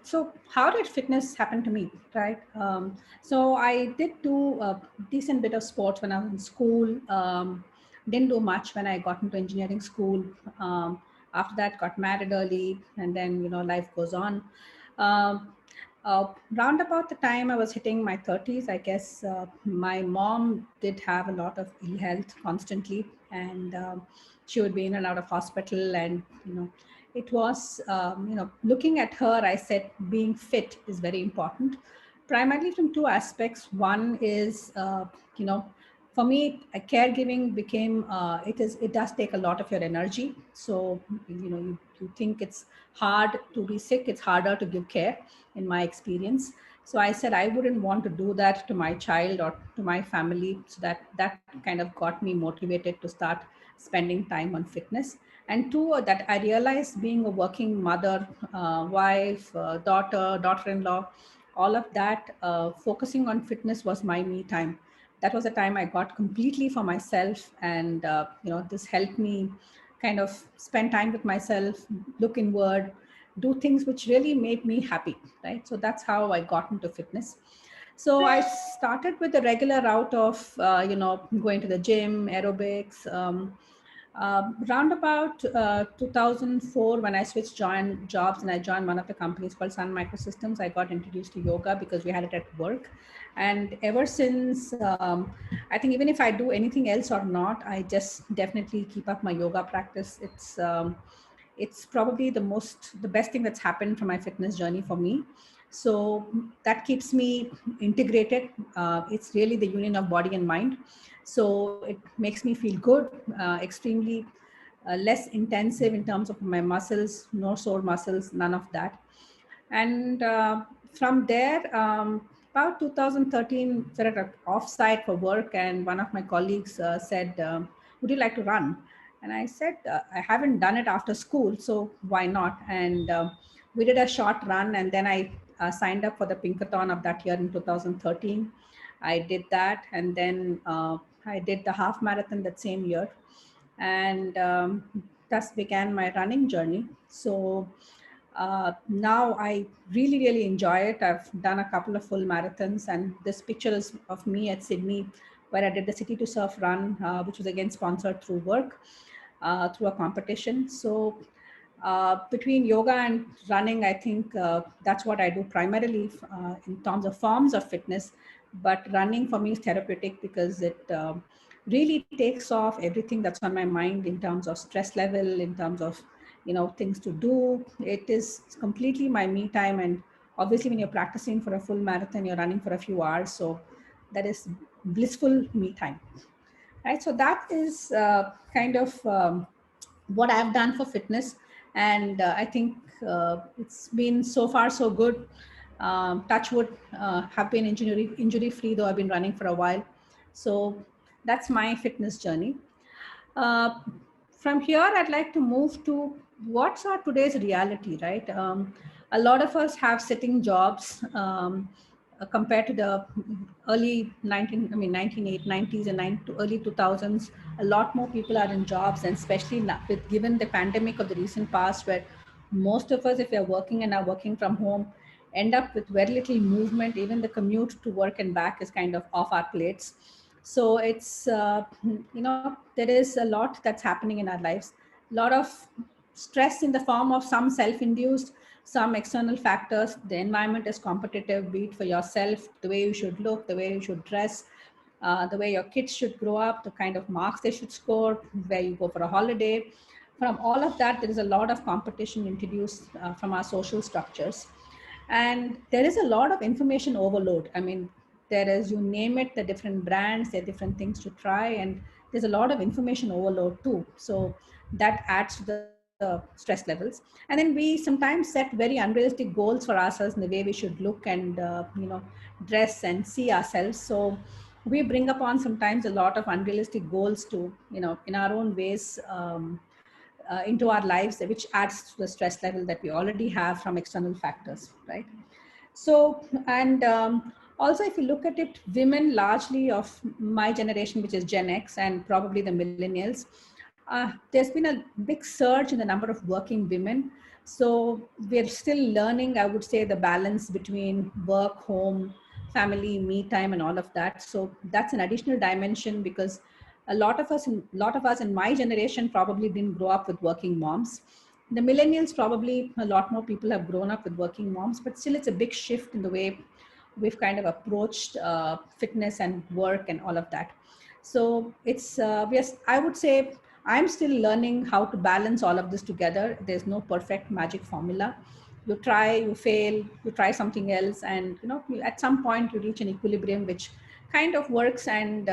So how did fitness happen to me, right? So I did do a decent bit of sports when I was in school. Didn't do much when I got into engineering school. Um, After that, got married early, and then life goes on. Um, Round about the time I was hitting my 30s, I guess my mom did have a lot of ill health constantly, and she would be in and out of hospital. And it was looking at her, I said being fit is very important, primarily from two aspects. One is you know for me, caregiving became it does take a lot of your energy. So you think it's hard to be sick, it's harder to give care, in my experience. So I said I wouldn't want to do that to my child or to my family. So that kind of got me motivated to start spending time on fitness. And two, that I realized, being a working mother, wife, daughter-in-law, all of that, focusing on fitness was my me time. That was the time I got completely for myself. And this helped me kind of spend time with myself, look inward, do things which really made me happy, right? So that's how I got into fitness. So I started with the regular route of going to the gym, aerobics. Round about 2004, when I switched jobs and I joined one of the companies called Sun Microsystems, I got introduced to yoga because we had it at work. And ever since, I think even if I do anything else or not, I just definitely keep up my yoga practice. It's probably the best thing that's happened for my fitness journey for me. So that keeps me integrated. It's really the union of body and mind. So it makes me feel good, extremely less intensive in terms of my muscles, no sore muscles, none of that. And from there, about 2013, we were at an offsite for work, and one of my colleagues said, "Would you like to run?" And I said, "I haven't done it after school, so why not?" And we did a short run, and then I signed up for the Pinkathon of that year in 2013. I did that, and then I did the half marathon that same year, and thus began my running journey. So now I really, really enjoy it. I've done a couple of full marathons, and this picture is of me at Sydney, where I did the City to Surf run, which was again sponsored through work, through a competition. So between yoga and running, I think that's what I do primarily in terms of forms of fitness. But running for me is therapeutic because it really takes off everything that's on my mind in terms of stress level, in terms of things to do. It is completely my me time. And obviously, when you're practicing for a full marathon, you're running for a few hours, so that is blissful me time, right? So that is kind of what I've done for fitness. And I think it's been so far so good. Touch wood, have been injury free, though I've been running for a while. So that's my fitness journey. uh, from here, I'd like to move to what's our today's reality, right? A lot of us have sitting jobs, compared to the early 1990s and early 2000s. A lot more people are in jobs, and especially now, given the pandemic of the recent past, where most of us, if we're working and are working from home, end up with very little movement. Even the commute to work and back is kind of off our plates. So it's there is a lot that's happening in our lives. A lot of stress in the form of some self-induced, some external factors. The environment is competitive, be it for yourself, the way you should look, the way you should dress, the way your kids should grow up, the kind of marks they should score, where you go for a holiday. From all of that, there is a lot of competition introduced from our social structures. And there is a lot of information overload. I mean, there is, you name it, the different brands, there are different things to try, and there's a lot of information overload too. So that adds to the stress levels. And then we sometimes set very unrealistic goals for ourselves in the way we should look and dress and see ourselves. So we bring upon sometimes a lot of unrealistic goals to, in our own ways, into our lives, which adds to the stress level that we already have from external factors, right? So, and also, if you look at it, women largely of my generation, which is Gen X and probably the millennials, there's been a big surge in the number of working women, So we're still learning, I would say, the balance between work, home, family, me time, and all of that. So that's an additional dimension, because a lot of us in my generation probably didn't grow up with working moms. The millennials, probably a lot more people have grown up with working moms, but still it's a big shift in the way we've kind of approached fitness and work and all of that. So it's I would say I'm still learning how to balance all of this together. There's no perfect magic formula. You try, you fail, you try something else, and at some point you reach an equilibrium which kind of works. And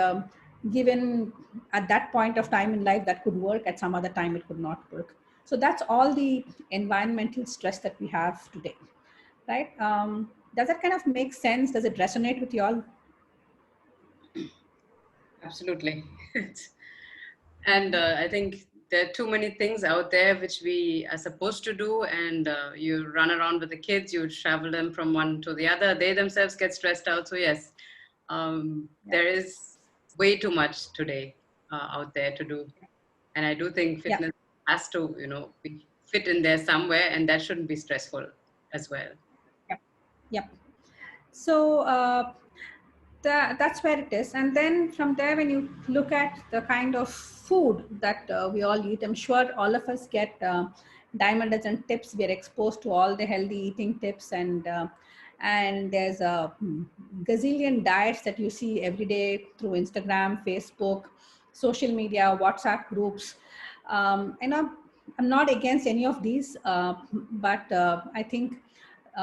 given at that point of time in life that could work, at some other time it could not work. So that's all the environmental stress that we have today, right? Does that kind of make sense? Does it resonate with you all? Absolutely. And I think there are too many things out there which we are supposed to do, and you run around with the kids, you travel them from one to the other, they themselves get stressed out. So yes, Yeah. there is way too much today out there to do. And I do think Yeah. fitness has to, be fit in there somewhere, and that shouldn't be stressful as well. Yep. Yep. So that's where it is. And then from there, when you look at the kind of food that we all eat, I'm sure all of us get dime a dozen tips. We're exposed to all the healthy eating tips, and there's a gazillion diets that you see every day through Instagram, Facebook, social media, WhatsApp groups. I'm not against any of these, but I think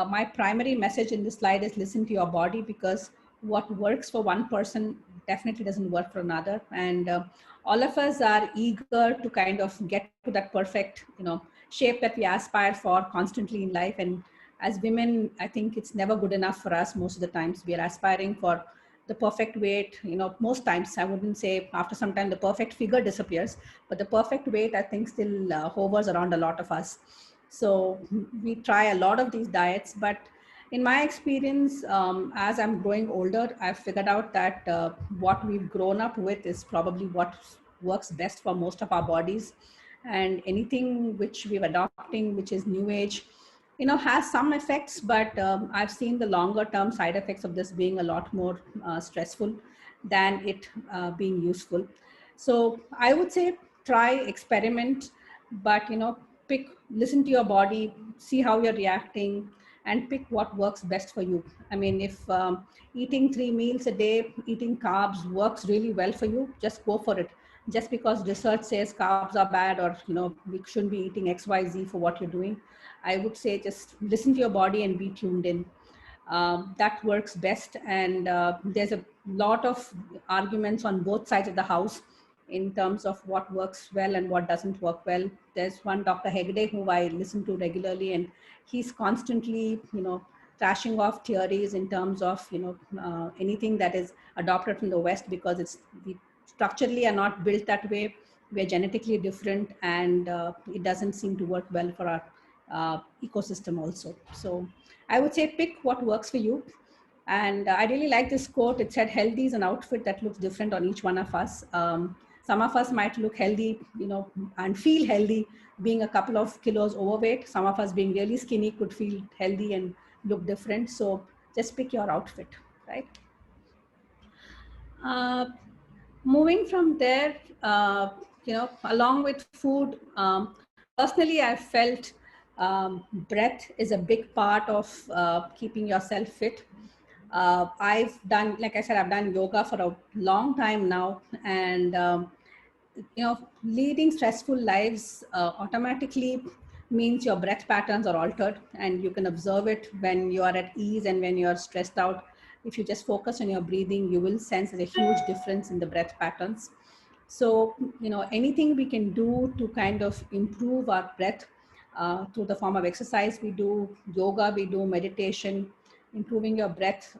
my primary message in this slide is listen to your body, because what works for one person definitely doesn't work for another. And all of us are eager to kind of get to that perfect shape that we aspire for constantly in life. And as women, I think it's never good enough for us. Most of the times we are aspiring for the perfect weight. Most times, I wouldn't say, after some time the perfect figure disappears, but the perfect weight, I think, still hovers around a lot of us. So we try a lot of these diets, but in my experience, as I'm growing older, I've figured out that what we've grown up with is probably what works best for most of our bodies. And anything which we're adopting, which is new age, has some effects, but I've seen the longer term side effects of this being a lot more stressful than it being useful. So I would say try, experiment, but pick, listen to your body, see how you're reacting, and pick what works best for you. I mean, if eating 3 meals a day, eating carbs works really well for you, just go for it. Just because research says carbs are bad, or we shouldn't be eating XYZ for what you're doing, I would say just listen to your body and be tuned in. That works best. And there's a lot of arguments on both sides of the house in terms of what works well and what doesn't work well. There's one Dr. Hegde who I listen to regularly, and he's constantly, trashing off theories in terms of, anything that is adopted from the West, because we structurally are not built that way. We're genetically different, and it doesn't seem to work well for our ecosystem also. So I would say pick what works for you. And I really like this quote. It said, healthy is an outfit that looks different on each one of us. Some of us might look healthy, and feel healthy being a couple of kilos overweight. Some of us being really skinny could feel healthy and look different. So just pick your outfit, right? Uh, Moving from there, along with food, personally, I felt breath is a big part of keeping yourself fit. I've done, like I said, I've done yoga for a long time now, and leading stressful lives automatically means your breath patterns are altered, and you can observe it when you are at ease and when you are stressed out. If you just focus on your breathing, you will sense a huge difference in the breath patterns. So anything we can do to kind of improve our breath through the form of exercise, we do yoga, we do meditation, improving your breath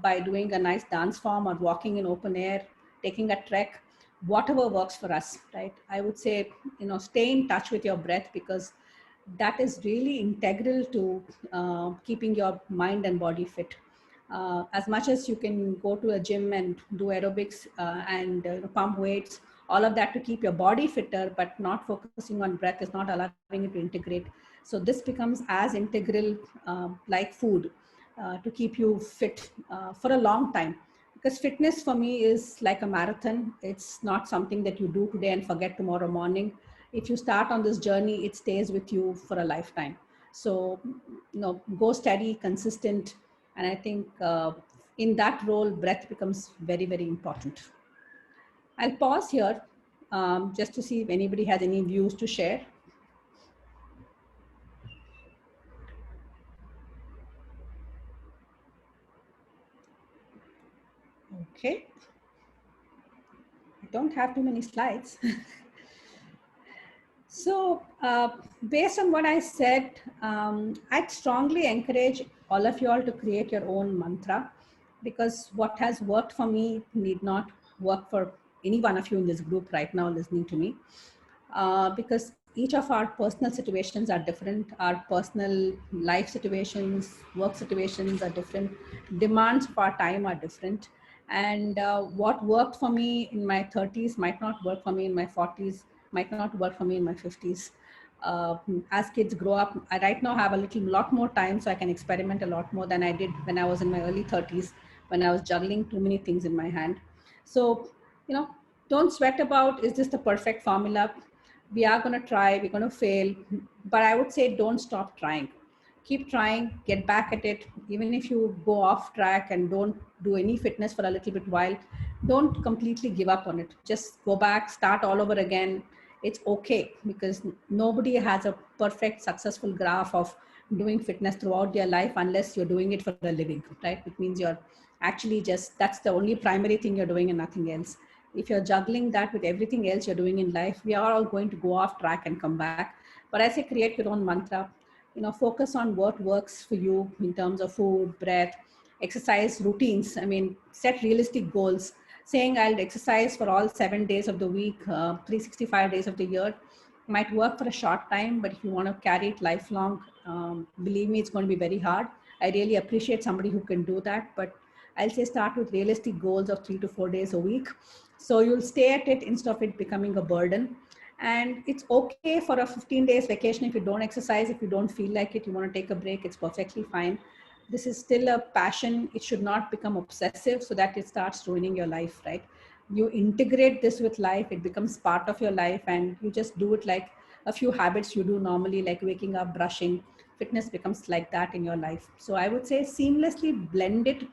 by doing a nice dance form or walking in open air, taking a trek, whatever works for us, right? I would say, stay in touch with your breath, because that is really integral to keeping your mind and body fit. As much as you can go to a gym and do aerobics and pump weights, all of that to keep your body fitter, but not focusing on breath is not allowing it to integrate. So this becomes as integral like food to keep you fit for a long time. Because fitness for me is like a marathon. It's not something that you do today and forget tomorrow morning. If you start on this journey, it stays with you for a lifetime. So, go steady, consistent, and I think in that role, breath becomes very, very important. I'll pause here just to see if anybody has any views to share. Okay, I don't have too many slides. So, based on what I said, I'd strongly encourage all of you all to create your own mantra, because what has worked for me need not work for any one of you in this group right now listening to me. Because each of our personal situations are different, our personal life situations, work situations are different, demands of our time are different. And what worked for me in my 30s might not work for me in my 40s, might not work for me in my 50s. uh, as kids grow up, I right now have a lot more time, so I can experiment a lot more than I did when I was in my early 30s, when I was juggling too many things in my hand. So, you know, don't sweat about, is this the perfect formula? We are going to try, we're going to fail, but I would say don't stop trying. Keep trying, get back at it. Even if you go off track and don't do any fitness for a little bit while, don't completely give up on it. Just go back, start all over again. It's okay, because nobody has a perfect successful graph of doing fitness throughout their life unless you're doing it for a living, right? It means you're actually just, that's the only primary thing you're doing and nothing else. If you're juggling that with everything else you're doing in life, we are all going to go off track and come back. But I say create your own mantra. Focus on what works for you in terms of food, breath, exercise routines. I mean, set realistic goals. Saying I'll exercise for all 7 days of the week, 365 days of the year, might work for a short time, but if you want to carry it lifelong, believe me, it's going to be very hard. I really appreciate somebody who can do that, but I'll say start with realistic goals of 3 to 4 days a week. So you'll stay at it instead of it becoming a burden. And it's okay for a 15 days vacation if you don't exercise, if you don't feel like it, you want to take a break, it's perfectly fine. This is still a passion. It should not become obsessive so that it starts ruining your life, right? You integrate this with life, it becomes part of your life, and you just do it like a few habits you do normally, like waking up, brushing. Fitness becomes like that in your life. So I would say seamlessly blend it,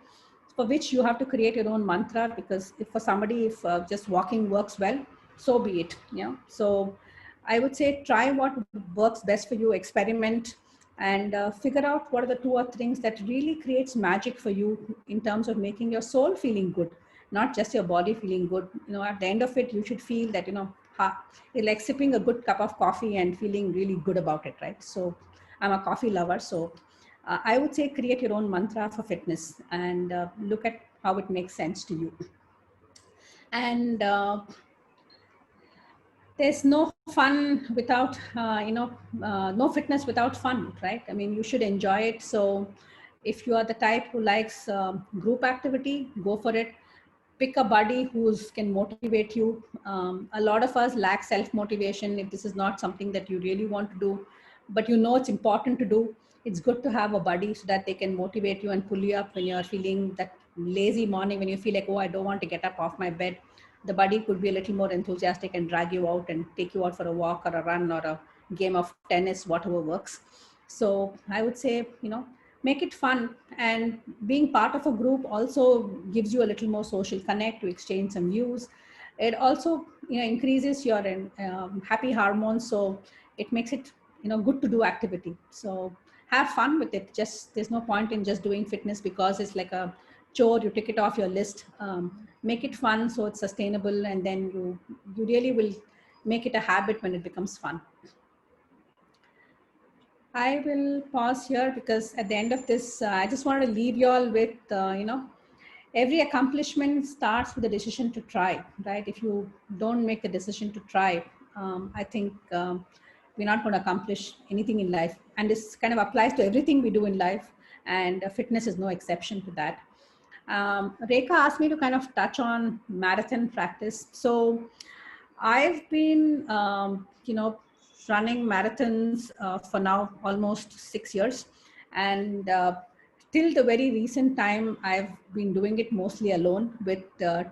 for which you have to create your own mantra. Because if for somebody, if just walking works well, so be it. So I would say try what works best for you, experiment, and figure out what are the two or things that really creates magic for you in terms of making your soul feeling good, not just your body feeling good. At the end of it, you should feel that, you're like sipping a good cup of coffee and feeling really good about it, right? So I'm a coffee lover, so I would say create your own mantra for fitness, and look at how it makes sense to you. And there's no fun without, no fitness without fun, right? I mean, you should enjoy it. So if you are the type who likes group activity, go for it. Pick a buddy who can motivate you. A lot of us lack self motivation. If this is not something that you really want to do, but it's important to do, it's good to have a buddy so that they can motivate you and pull you up when you're feeling that lazy morning, when you feel like, oh, I don't want to get up off my bed. The buddy could be a little more enthusiastic and drag you out and take you out for a walk or a run or a game of tennis, whatever works. So I would say, make it fun. And being part of a group also gives you a little more social connect, to exchange some views. It also, increases your happy hormones. So it makes it, good to do activity. So have fun with it. Just, there's no point in just doing fitness because it's like a chore, you tick it off your list. Make it fun so it's sustainable, and then you really will make it a habit when it becomes fun. I will pause here, because at the end of this, I just wanted to leave you all with, every accomplishment starts with a decision to try, right? If you don't make the decision to try, I think we're not going to accomplish anything in life. And this kind of applies to everything we do in life. And fitness is no exception to that. Rekha asked me to kind of touch on marathon practice. So I've been, running marathons for now almost 6 years. And till the very recent time, I've been doing it mostly alone with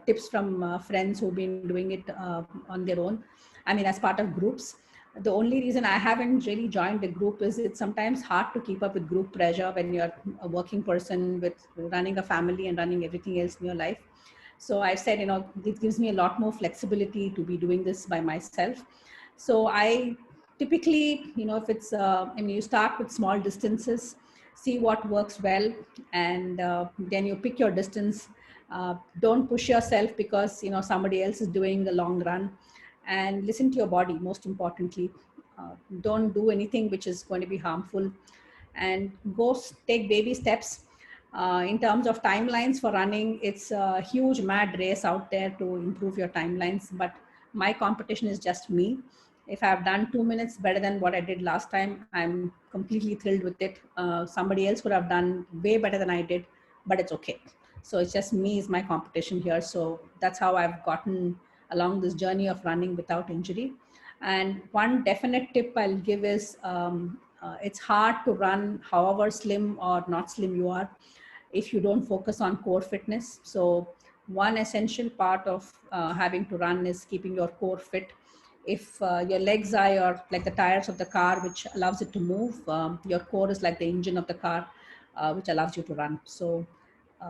tips from friends who've been doing it on their own. I mean, as part of groups. The only reason I haven't really joined a group is it's sometimes hard to keep up with group pressure when you're a working person with running a family and running everything else in your life. So I've said, it gives me a lot more flexibility to be doing this by myself. So I typically, if it's, you start with small distances, see what works well, and then you pick your distance. Don't push yourself because, somebody else is doing a long run, and listen to your body, most importantly. Don't do anything which is going to be harmful, and take baby steps. In terms of timelines for running, it's a huge mad race out there to improve your timelines, but my competition is just me. If I've done 2 minutes better than what I did last time, I'm completely thrilled with it. Somebody else could have done way better than I did, but it's okay. So it's just me is my competition here. So that's how I've gotten along this journey of running without injury. And one definite tip I'll give is, it's hard to run however slim or not slim you are if you don't focus on core fitness. So one essential part of having to run is keeping your core fit. If your legs are like the tires of the car, which allows it to move, your core is like the engine of the car, which allows you to run. So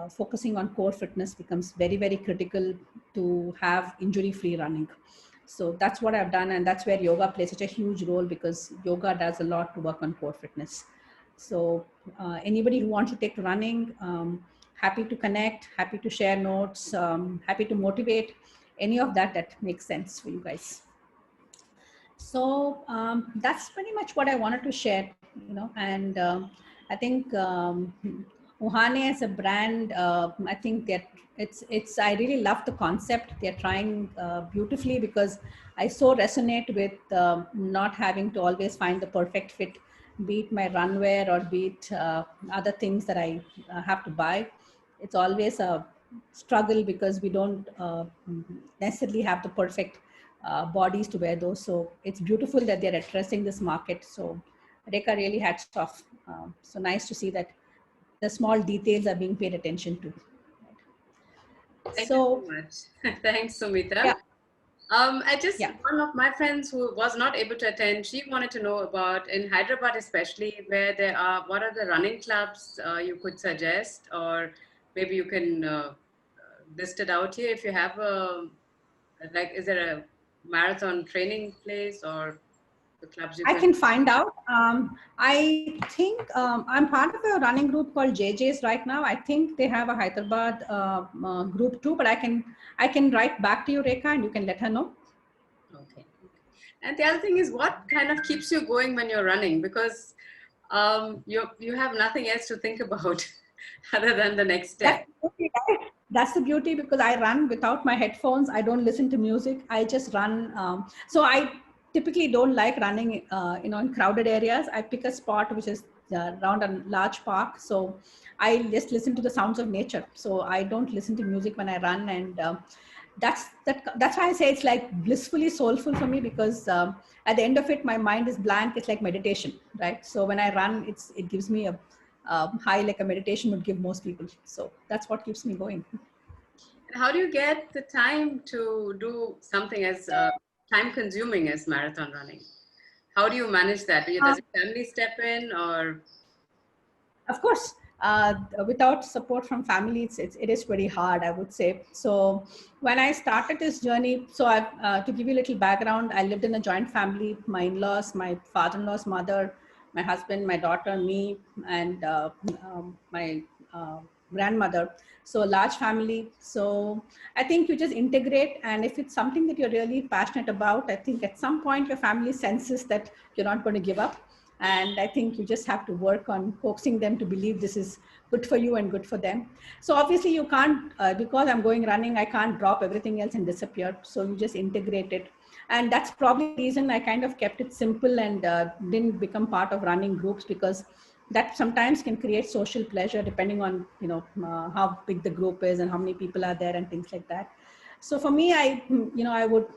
focusing on core fitness becomes very, very critical to have injury-free running. So that's what I've done, and that's where yoga plays such a huge role, because yoga does a lot to work on core fitness. So anybody who wants to take to running, happy to connect, happy to share notes, happy to motivate, any of that makes sense for you guys. So that's pretty much what I wanted to share, and I think Uhane as a brand, I think that I really love the concept. They're trying beautifully, because I so resonate with not having to always find the perfect fit, be it my runwear or be it other things that I have to buy. It's always a struggle because we don't necessarily have the perfect bodies to wear those. So it's beautiful that they're addressing this market. So Reka, really hats off. So nice to see that the small details are being paid attention to. Thank you so So much. Thanks, Sumita. yeah, I just, yeah. one of my friends who was not able to attend, she wanted to know about, in Hyderabad especially, where there are, what are the running clubs you could suggest, or maybe you can list it out here if you have a, like, is there a marathon training place or the clubs you I can. can find out. I think I'm part of a running group called JJ's right now. I think they have a Hyderabad group too, but I can write back to you, Reka, and you can let her know. Okay. And the other thing is, what kind of keeps you going when you're running? Because you have nothing else to think about other than the next That's step. the beauty, right? That's the beauty, because I run without my headphones. I don't listen to music. I just run. So I typically don't like running, in crowded areas. I pick a spot which is around a large park. So I just listen to the sounds of nature. So I don't listen to music when I run, and that's why I say it's like blissfully soulful for me, because at the end of it, my mind is blank. It's like meditation, right? So when I run, it gives me a high, like a meditation would give most people. So that's what keeps me going. And how do you get the time to do something as time consuming as marathon running? How do you manage that? Does your family step in, or? Of course, without support from family, it is pretty hard, I would say. So when I started this journey, so to give you a little background, I lived in a joint family. My in-laws, my father-in-law's mother, my husband, my daughter, me, and my uh, grandmother. So a large family. So I think you just integrate, and if it's something that you're really passionate about, I think at some point your family senses that you're not going to give up, and I think you just have to work on coaxing them to believe this is good for you and good for them. So obviously you can't, because I'm going running, I can't drop everything else and disappear. So you just integrate it. And that's probably the reason I kind of kept it simple and didn't become part of running groups, because that sometimes can create social pleasure depending on, how big the group is and how many people are there and things like that. So for me, I would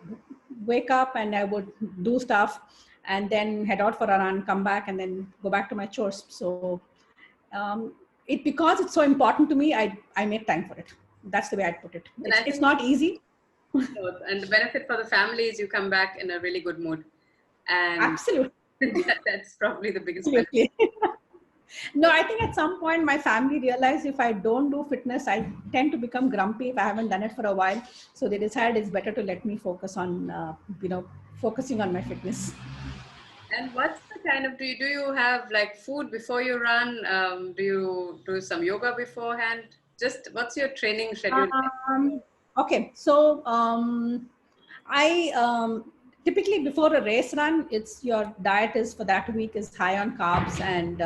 wake up and I would do stuff. and then head out for a run, come back, and then go back to my chores. So um, it, because it's so important to me, I make time for it. That's the way I'd put it. And I It's think, not easy. and the benefit for the family is you come back in a really good mood. And Absolutely. that's probably the biggest benefit. Absolutely. No, I think at some point my family realized if I don't do fitness, I tend to become grumpy if I haven't done it for a while. So they decided it's better to let me focus on, focusing on my fitness. And what's the kind of, do you have like food before you run? Do you do some yoga beforehand? Just what's your training schedule like? Um, okay, so I typically before a race run, it's your diet is for that week is high on carbs and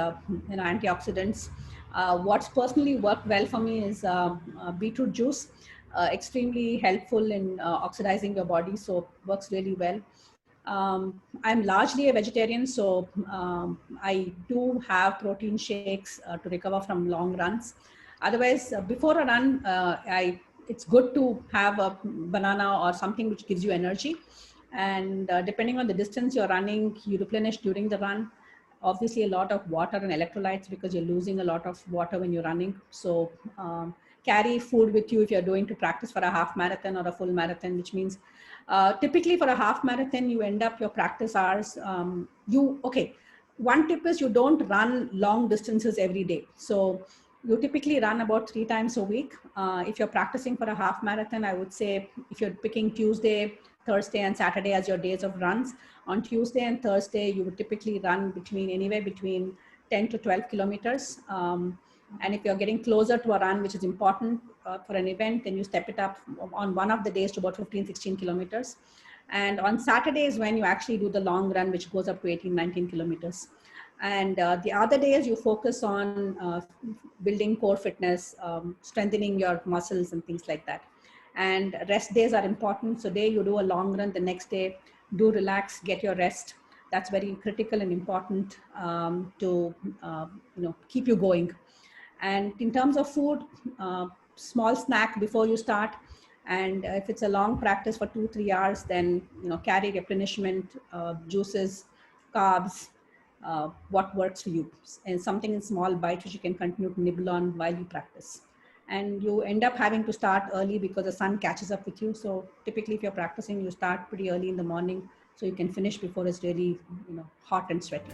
antioxidants. What's personally worked well for me is beetroot juice, extremely helpful in oxidizing your body, so works really well. I'm largely a vegetarian, so I do have protein shakes to recover from long runs. Otherwise, before a run, it's good to have a banana or something which gives you energy. And depending on the distance you're running, you replenish during the run. Obviously, a lot of water and electrolytes because you're losing a lot of water when you're running. So carry food with you if you're doing to practice for a half marathon or a full marathon, which means typically for a half marathon, you end up your practice hours. One tip is you don't run long distances every day. So you typically run about 3 times a week. If you're practicing for a half marathon, I would say if you're picking Tuesday, Thursday, and Saturday as your days of runs, on Tuesday and Thursday, you would typically run anywhere between 10 to 12 kilometers. And if you're getting closer to a run, which is important for an event, then you step it up on one of the days to about 15, 16 kilometers. And on Saturdays, when you actually do the long run, which goes up to 18, 19 kilometers. And the other days, you focus on building core fitness, strengthening your muscles, and things like that. And rest days are important. So, day you do a long run, the next day, do relax, get your rest. That's very critical and important to keep you going. And in terms of food, small snack before you start. And if it's a long practice for 2 3 hours, then carry replenishment, juices, carbs, what works for you, and something in small bites which you can continue to nibble on while you practice. And you end up having to start early because the sun catches up with you. So typically if you're practicing, you start pretty early in the morning so you can finish before it's really hot and sweaty.